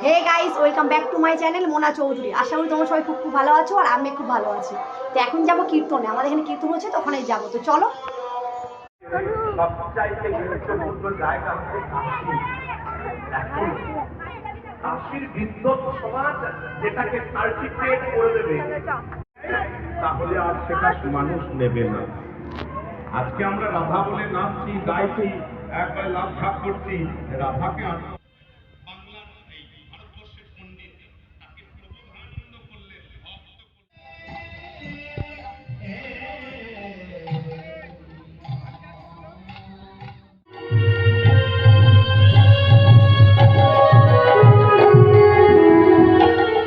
Hey guys, welcome back to my channel Mona Chowdhury. আশা করি তোমরা সবাই খুব ভালো আছো আর আমি খুব ভালো আছি। তো এখন যাবো কীর্তনে, আমাদের এখানে কীর্তন হচ্ছে, তো ওখানে যাবো। তো চলো। সবচাইতে গুরুত্বপূর্ণ জায়গা হচ্ছে কাশীর বিদ্যুৎ সমাজ যেটাকে সার্টিফিকেট করে দেবে, তাহলে আর সেটা মানুষ নেবে না। আজকে আমরা রাধা বলে নাচছি, গাইছি, একবার লাভ ভাগ করছি রাধাকে। বাংলার এই ভারতবর্ষের পণ্ডিত তাকে প্রবোধানন্দ করলেন, ভক্ত মাধব আকুল মনে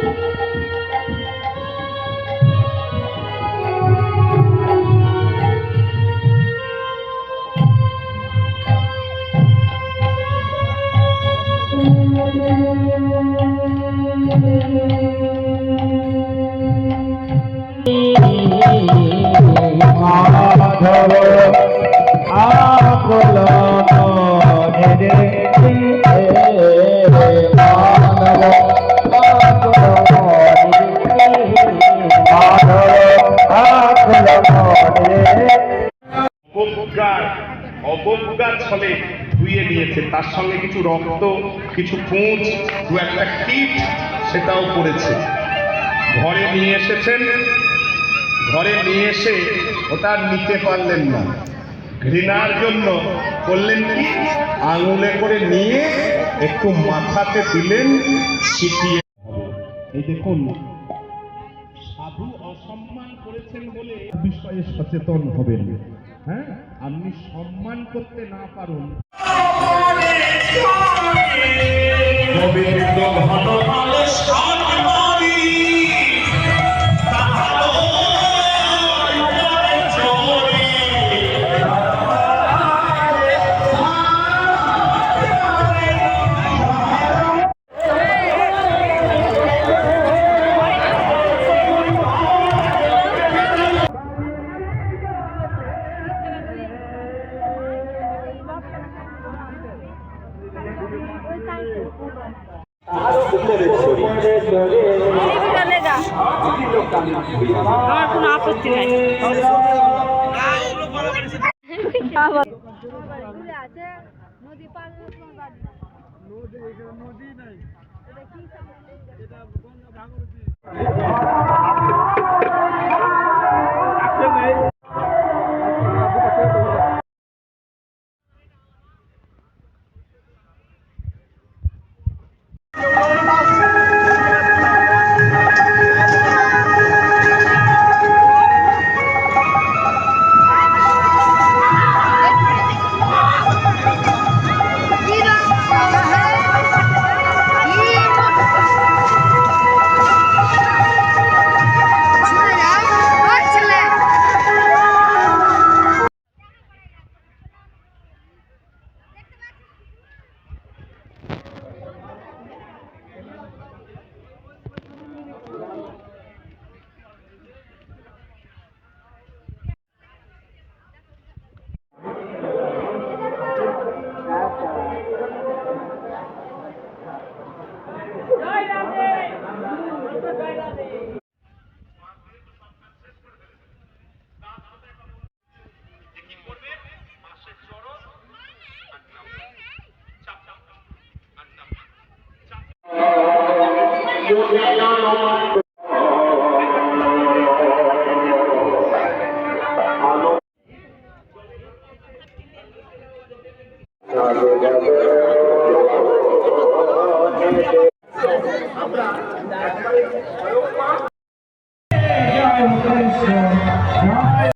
মাধব আকুল অবজ্ঞার ছলে ধুয়ে নিয়েছে, তার সঙ্গে কিছু রক্ত, কিছু পুঁজ, দু একটা কীট সেটাও পড়েছে। ঘরে নিয়ে এসেছেন, ঘরে নিয়ে এসে ওটা নিতে পারলেন না, ঘৃণার জন্য করলেন কি, আঙুলে করে নিয়ে একটু মাথাতে দিলেন, ছিটিয়ে। এই দেখুন, সাধু অসম্মান করেছেন বলে বিষয়ে সচেতন হবেন। হ্যাঁ, আপনি সম্মান করতে না পারুন। গোবিন্দ ঘটনালে আমার কোনো আপত্তি নাই।